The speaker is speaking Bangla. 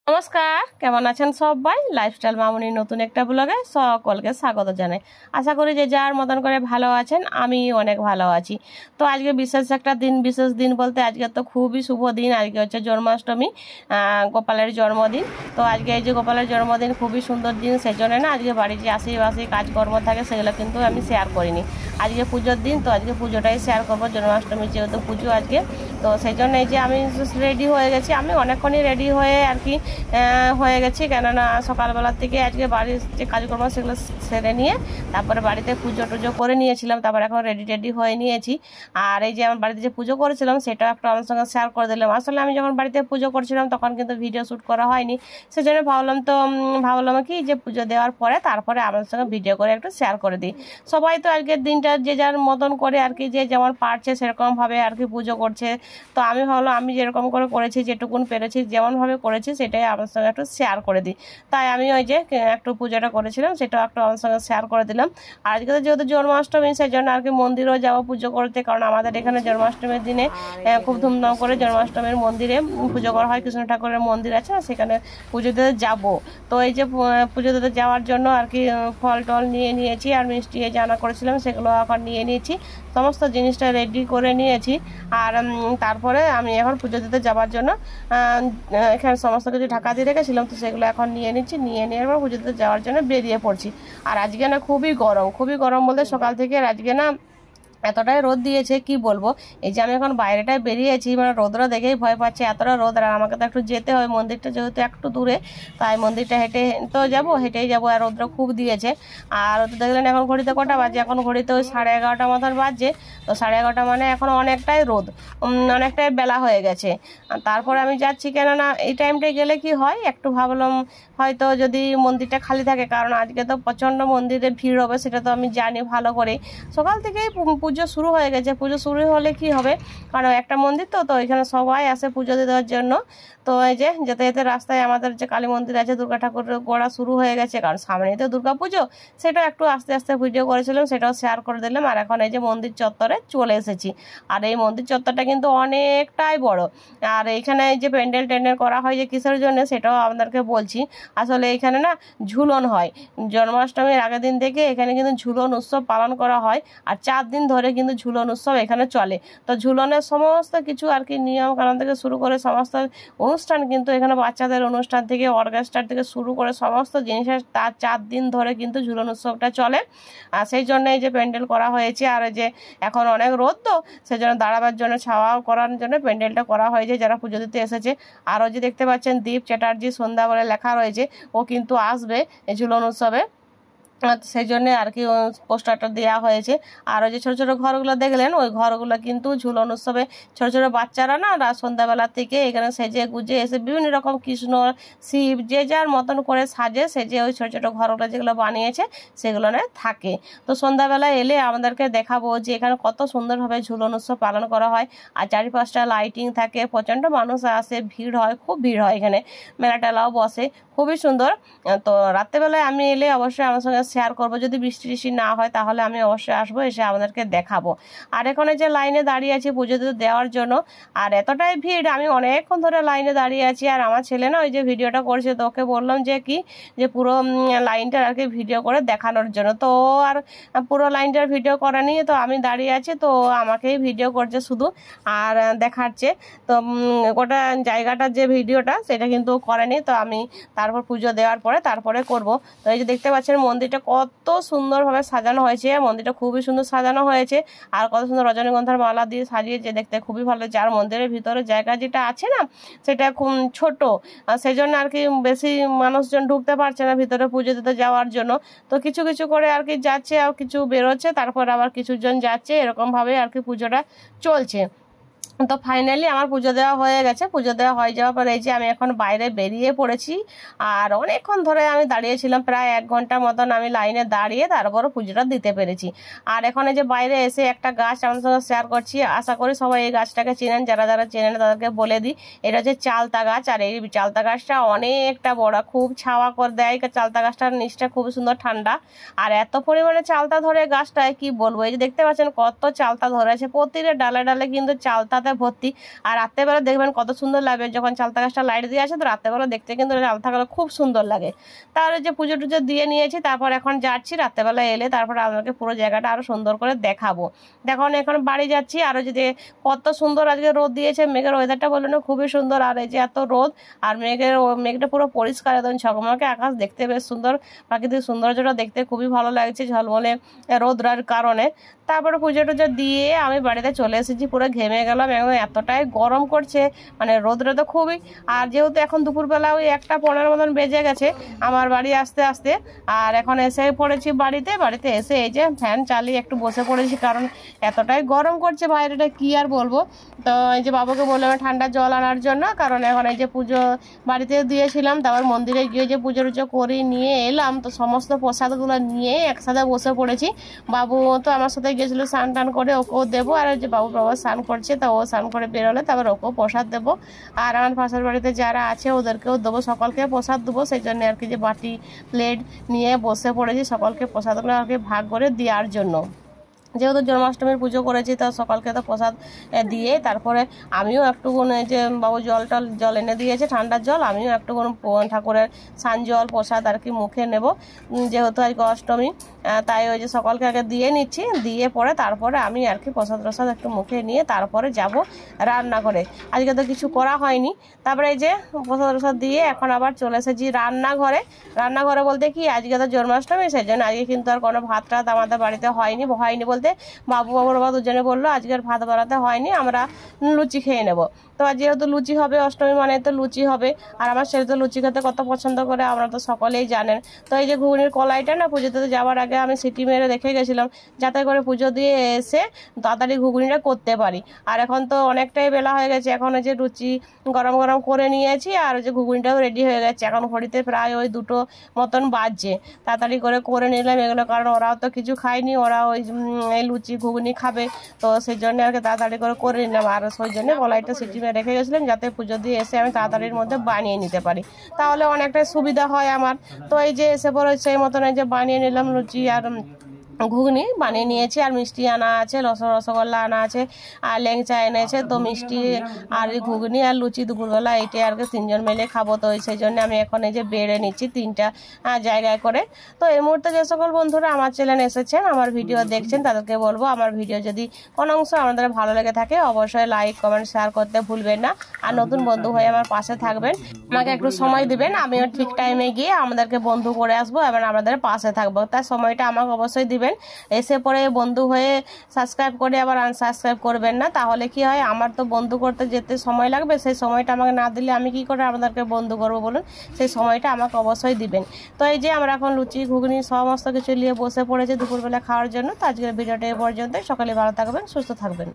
নমস্কার, কেমন আছেন সবাই? লাইফস্টাইল মামুনির নতুন একটা ব্লগে সকলকে স্বাগত জানাই। আশা করি যে যার মতন করে ভালো আছেন, আমি অনেক ভালো আছি। তো আজকে বিশেষ একটা দিন, বিশেষ দিন বলতে আজকে তো খুবই শুভ দিন। আজকে হচ্ছে জন্মাষ্টমী, গোপালের জন্মদিন। তো আজকে এই যে গোপালের জন্মদিন, খুবই সুন্দর দিন। সেই জন্য না আজকে বাড়ির যে আশেপাশে কাজকর্ম থাকে সেগুলো কিন্তু আমি শেয়ার করিনি। আজকে পুজোর দিন, তো আজকে পুজোটাই শেয়ার করবো। জন্মাষ্টমী যেহেতু পুজো আজকে, তো সেই জন্য এই যে আমি রেডি হয়ে গেছি। আমি অনেকক্ষণই রেডি হয়ে আর কি হয়ে গেছি, কেননা সকালবেলার থেকে আজকে বাড়ির যে কাজকর্ম সেগুলো সেরে নিয়ে তারপরে বাড়িতে পুজো টুজো করে নিয়েছিলাম। তারপর এখন রেডি হয়ে নিয়েছি। আর এই যে আমার বাড়িতে যে পুজো করেছিলাম সেটাও একটা আমার সঙ্গে শেয়ার করে দিলাম। আসলে আমি যখন বাড়িতে পুজো করছিলাম তখন কিন্তু ভিডিও শ্যুট করা হয়নি, সেজন্য ভাবলাম কি যে পুজো দেওয়ার পরে তারপরে আমার সঙ্গে ভিডিও করে একটু শেয়ার করে দিই। সবাই তো আজকের দিনটা যে যার মতন করে আর কি, যে যেমন পারছে সেরকমভাবে আর কি পুজো করছে। তো আমি ভাবলাম আমি যেরকম করে করেছি, যেটুকুন পেরেছি, যেমনভাবে করেছি সেটাই আমার সঙ্গে একটু শেয়ার করে দিই। তাই আমি ওই যে একটু পুজোটা করেছিলাম সেটাও একটু আমার সঙ্গে শেয়ার করে দিলাম। আর আজকে তো যেহেতু জন্মাষ্টমী, সেই জন্য আর কি মন্দিরেও যাবো পুজো করতে, কারণ আমাদের এখানে জন্মাষ্টমীর দিনে খুব ধুমধাম করে জন্মাষ্টমীর মন্দিরে পুজো করা হয়। কৃষ্ণ ঠাকুরের মন্দির আছে না, সেখানে পুজো দিতে যাবো। তো এই যে পুজো দিতে যাওয়ার জন্য আর কি ফল টল নিয়ে নিয়েছি, আর মিষ্টি জানা করেছিলাম সেগুলো এখন নিয়ে নিয়েছি। সমস্ত জিনিসটা রেডি করে নিয়েছি। আর তারপরে আমি এখন পুজো দিতে যাওয়ার জন্য এখানে সমস্ত কিছু ঢাকা দিয়ে রেখেছিলাম, তো সেগুলো এখন নিয়ে নিচ্ছি। নিয়ে নেওয়ার পর পুজো দিতে যাওয়ার জন্য বেরিয়ে পড়ছি। আর আজকে না খুবই গরম বলতে সকাল থেকে আজকে না এতটাই রোদ দিয়েছে কি বলবো। এই যে আমি এখন বাইরেটায় বেরিয়েছি, মানে রোদরা দেখেই ভয় পাচ্ছে, এতটা রোদ। আর আমাকে তো একটু যেতে হয়, মন্দিরটা যেহেতু একটু দূরে, তাই মন্দিরটা হেঁটেই যাবো। আর রোদরা খুব দিয়েছে। আর তো দেখলেন এখন ঘড়িতে কটা বাজে, এখন ঘড়িতে ওই 11:30 মতন বাজছে। তো 11:30 মানে এখন অনেকটাই রোদ, অনেকটাই বেলা হয়ে গেছে। আর তারপরে আমি যাচ্ছি, কেননা এই টাইমটায় গেলে কি হয়, একটু ভাবলাম হয়তো যদি মন্দিরটা খালি থাকে, কারণ আজকে তো প্রচণ্ড মন্দিরে ভিড় হবে, সেটা তো আমি জানি ভালো করে। সকাল থেকেই পুজো শুরু হয়ে গেছে। পুজো শুরু হলে কি হবে, কারণ একটা মন্দির তো এখানে সবাই আসে পুজো দেওয়ার জন্য। তো এই যে যেতে যেতে রাস্তায় আমাদের যে কালী মন্দির আছে, দুর্গা ঠাকুরের গোড়া শুরু হয়ে গেছে, কারণ সামনেই তো দুর্গা পুজো। সেটা একটু আস্তে আস্তে ভিডিও করেছিলাম, সেটাও শেয়ার করে দিলাম। আর এখন এই যে মন্দির চত্বরে চলে এসেছি। আর এই মন্দির চত্বরটা কিন্তু অনেকটাই বড়। আর এইখানে এই যে প্যান্ডেল ট্যান্ডেল করা হয় যে কিসের জন্য, সেটাও আপনাদেরকে বলছি। আসলে এখানে না ঝুলন হয়। জন্মাষ্টমীর আগের দিন থেকে এখানে কিন্তু ঝুলন উৎসব পালন করা হয়। আর 4 দিন ধরে কিন্তু ঝুলন উৎসব এখানে চলে। তো ঝুলনের সমস্ত কিছু আর কি নিয়ম কানুন থেকে শুরু করে সমস্ত অনুষ্ঠান কিন্তু এখানে, বাচ্চাদের অনুষ্ঠান থেকে অর্কেস্ট্রার থেকে শুরু করে সমস্ত জিনিসের তার 4 দিন ধরে কিন্তু ঝুলন উৎসবটা চলে। আর সেই জন্য এই যে প্যান্ডেল করা হয়েছে। আর এই যে এখন অনেক রোদ, তো সেই জন্য দাঁড়াবার জন্য, ছাওয়া করার জন্য প্যান্ডেলটা করা হয়েছে যারা পুজো দিতে এসেছে। আরও যে দেখতে পাচ্ছেন দীপ চ্যাটার্জি সন্ধ্যা বলে লেখা রয়েছে, ও কিন্তু আসবে এই ঝুলন উৎসবে। সেই জন্যে আর কি পোস্টারটা দেওয়া হয়েছে। আর ওই যে ছোটো ছোটো ঘরগুলো দেখলেন, ওই ঘরগুলো কিন্তু ঝুলন উৎসবে ছোটো ছোটো বাচ্চারা না সন্ধ্যাবেলা থেকে এখানে সেজে গুজে এসে বিভিন্ন রকম কৃষ্ণ শিব যে যার মতন করে সাজে সেজে ওই ছোটো ছোটো ঘরগুলো যেগুলো বানিয়েছে সেগুলো থাকে। তো সন্ধ্যাবেলা এলে আমাদেরকে দেখাবো যে এখানে কত সুন্দরভাবে ঝুলন উৎসব পালন করা হয়। আর চারিপাশটা লাইটিং থাকে, প্রচণ্ড মানুষ আসে, ভিড় হয়, খুব ভিড় হয় এখানে। মেলা টেলাও বসে, খুবই সুন্দর। তো রাত্রেবেলায় আমি এলে অবশ্যই আমার সঙ্গে শেয়ার করবো। যদি বৃষ্টি টিষ্টি না হয় তাহলে আমি অবশ্যই আসবো, এসে আমাদেরকে দেখাবো। আর এখানে যে লাইনে দাঁড়িয়ে আছি পুজো দিতে দেওয়ার জন্য, আর এতটাই ভিড়, আমি অনেকক্ষণ ধরে লাইনে দাঁড়িয়ে আছি। আর আমার ছেলে না ওই যে ভিডিওটা করছে, তো ওকে বললাম যে পুরো লাইনটার আর কি ভিডিও করে দেখানোর জন্য। তো আর পুরো লাইনটার ভিডিও করা নিয়ে তো আমি দাঁড়িয়ে আছি, তো আমাকেই ভিডিও করছে শুধু আর দেখাচ্ছে। তো গোটা জায়গাটার যে ভিডিওটা সেটা কিন্তু করেনি। তো আমি তারপর পুজো দেওয়ার পরে তারপরে করব। তো এই যে দেখতে পাচ্ছেন মন্দিরটা কত সুন্দরভাবে সাজানো হয়েছে, মন্দিরটা খুবই সুন্দর সাজানো হয়েছে। আর কত সুন্দর রজনীগন্ধার মালা দিয়ে সাজিয়েছে, দেখতে খুবই ভালো। যার মন্দিরের ভিতরে জায়গা যেটা আছে না, সেটা খুব ছোট, সেই জন্য আর কি বেশি মানুষজন ঢুকতে পারছে না ভিতরে পুজো দিতে যাওয়ার জন্য। তো কিছু কিছু করে আর কি যাচ্ছে, আর কিছু বেরোচ্ছে, তারপর আবার কিছুজন যাচ্ছে, এরকমভাবে আর কি পুজোটা চলছে। তো ফাইনালি আমার পুজো দেওয়া হয়ে গেছে। পুজো দেওয়া হয়ে যাওয়ার পরে এই যে আমি এখন বাইরে বেরিয়ে পড়েছি। আর অনেকক্ষণ ধরে আমি দাঁড়িয়েছিলাম, প্রায় 1 ঘন্টা মতন আমি লাইনে দাঁড়িয়ে তারপরে পুজোটা দিতে পেরেছি। আর এখন এই যে বাইরে এসে একটা গাছ আমার সঙ্গে শেয়ার করছি। আশা করি সবাই এই গাছটাকে চেনেন, যারা যারা চেনেন তাদেরকে বলে দিই, এটা হচ্ছে চালতা গাছ। আর এই চালতা গাছটা অনেকটা বড়, খুব ছাওয়া করে দেয়। চালতা গাছটার নিচটা খুব সুন্দর ঠান্ডা। আর এত পরিমাণে চালতা ধরে গাছটায় কি বলবো। এই যে দেখতে পাচ্ছেন কত চালতা ধরেছে, প্রতিটা ডালে ডালে কিন্তু চালতাতে পাতায় ভর্তি। আর রাত্রেবেলা দেখবেন কত সুন্দর লাগবে, যখন চালতা গাছটা লাইট দিয়ে আসে তো রাত্রেবেলা দেখতে কিন্তু চালতা গাছ খুব সুন্দর লাগে। তাহলে যে পুজো টুজো দিয়ে নিয়েছি, তারপর এখন যাচ্ছি রাত্রেবেলা এলে তারপর আপনাকে পুরো জায়গাটা আরও সুন্দর করে দেখাবো। দেখুন এখন বাড়ি যাচ্ছি, আরও যদি কত সুন্দর আজকে রোদ দিয়েছে, মেঘের ওয়েদারটা বললো না খুবই সুন্দর। আর এই যে এত রোদ আর মেঘটা পুরো পরিষ্কার, একদম ঝকমকে আকাশ, দেখতে বেশ সুন্দর, প্রাকৃতিক সৌন্দর্যটা দেখতে খুবই ভালো লাগছে ঝলমলে রোদরার কারণে। তারপরে পুজো টুজো দিয়ে আমি বাড়িতে চলে এসেছি, পুরো ঘেমে গেলাম, এখন এতটাই গরম করছে, মানে রোদটা তো খুবই। আর যেহেতু এখন দুপুরবেলা ওই 1:15 মতন বেজে গেছে আমার বাড়ি আসতে আসতে, আর এখন এসে পড়েছি বাড়িতে এসে এই যে ফ্যান চালিয়ে একটু বসে পড়েছি, কারণ এতটাই গরম করছে বাইরেটা কি আর বলবো। তো এই যে বাবুকে বললাম ঠান্ডা জল আনার জন্য, কারণ এখন এই যে পুজো বাড়িতে দিয়েছিলাম, তারপর মন্দিরে গিয়ে যে পুজো টুজো করে নিয়ে এলাম, তো সমস্ত প্রসাদগুলো নিয়ে একসাথে বসে পড়েছি। বাবু তো আমার সাথে গেছিলো স্নান টান করে, ওকেও দেবো। আর যে বাবু স্নান করছে, তা ও স্নান করে বেরোলে তারপর ওকেও প্রসাদ দেবো। আর আমার পাশের বাড়িতে যারা আছে ওদেরকেও দেবো, সকলকে প্রসাদ দেবো। সেই জন্য আর কি যে বাটি প্লেট নিয়ে বসে পড়েছি সকলকে প্রসাদগুলো আর কি ভাগ করে দেওয়ার জন্য। যেহেতু জন্মাষ্টমীর পুজো করেছি, তো সকালকে তো প্রসাদ দিয়ে তারপরে আমিও একটুকুন যে বাবু জল এনে দিয়েছে ঠান্ডার জল, আমিও একটুকুন ঠাকুরের স্নান জল প্রসাদ আর কি মুখে নেব, যেহেতু আজকে অষ্টমী। তাই ওই যে সকলকে আগে দিয়ে নিচ্ছি, দিয়ে পরে তারপরে আমি আর কি প্রসাদ একটু মুখে নিয়ে তারপরে যাব রান্না করে। আজকে তো কিছু করা হয়নি। তারপরে এই যে প্রসাদ দিয়ে এখন আবার চলে এসেছি রান্নাঘরে বলতে কি আজকে তো জন্মাষ্টমী, সেই জন্য আজকে কিন্তু আর কোনো ভাত টাত আমাদের বাড়িতে হয়নি বলতে বাবু বাবা দুজনে বললো আজকের ভাত বানাতে হয়নি, আমরা লুচি খেয়ে নেব। তো যেহেতু লুচি হবে, অষ্টমী মানে তো লুচি হবে, আর আমার ছেলে তো লুচি খেতে কত পছন্দ করে আপনারা তো সকলেই জানেন। তো এই যে ঘুগনির কলাইটা না পুজোতে যাওয়ার আগে আমি সিটি মেরে রেখে গেছিলাম, যাতে করে পুজো দিয়ে এসে তাড়াতাড়ি ঘুগনিটা করতে পারি। আর এখন তো অনেকটাই বেলা হয়ে গেছে, এখন ওই যে লুচি গরম করে নিয়েছি, আর ওই যে ঘুগনিটাও রেডি হয়ে গেছে, এখন ঘড়িতে প্রায় ওই 2টো মতন বাজছে। তাড়াতাড়ি করে নিলাম এগুলো, কারণ ওরাও তো কিছু খায়নি, ওরা ওই এই লুচি ঘুগনি খাবে, তো সেই জন্য আর কি তাড়াতাড়ি করে নিলাম। আর সেই জন্য কলাইটা সিটি মেরে রেখে গেছিলাম, যাতে পুজো দিয়ে এসে আমি তাড়াতাড়ির মধ্যে বানিয়ে নিতে পারি, তাহলে অনেকটাই সুবিধা হয় আমার। তো এই যে এসে পরে সেই মতন এই যে বানিয়ে নিলাম লুচি আর ঘুগনি বানিয়ে নিয়েছি। আর মিষ্টি আনা আছে, রসগোল্লা আনা আছে, আর ল্যাংচা এনেছে। তো মিষ্টি আর ঘুগনি আর লুচি দুপুরবেলা এইটাই আর কি 3জন মিলে খাবো। তো সেই জন্য আমি এখন এই যে বেড়ে নিচ্ছি 3টা জায়গায় করে। তো এই মুহূর্তে যে সকল বন্ধুরা আমার চ্যানেল এসেছেন, আমার ভিডিও দেখছেন, তাদেরকে বলবো আমার ভিডিও যদি কোনো অংশ আমাদের ভালো লেগে থাকে অবশ্যই লাইক কমেন্ট শেয়ার করতে ভুলবেন না। আর নতুন বন্ধু হয়ে আমার পাশে থাকবেন, আমাকে একটু সময় দিবেন, আমিও ঠিক টাইমে গিয়ে আমাদেরকে বন্ধু করে আসবো এবং আমাদের পাশে থাকবো। তাই সময়টা আমাকে অবশ্যই দিবেন। এসে পরে বন্ধু হয়ে সাবস্ক্রাইব করে আবার আনসাবস্ক্রাইব করবেন না, তাহলে কি হয় আমার তো বন্ধু করতে যেতে সময় লাগবে, সেই সময়টা আমাকে না দিলে আমি কি করে আপনাদেরকে বন্ধু করবো বলুন, সেই সময়টা আমাকে অবশ্যই দিবেন। তো এই যে আমরা এখন লুচি ঘুগনি সমস্ত কিছু নিয়ে বসে পড়েছি দুপুরবেলা খাওয়ার জন্য। তো আজকের ভিডিওটা এই পর্যন্ত, সকালে ভালো থাকবেন, সুস্থ থাকবেন।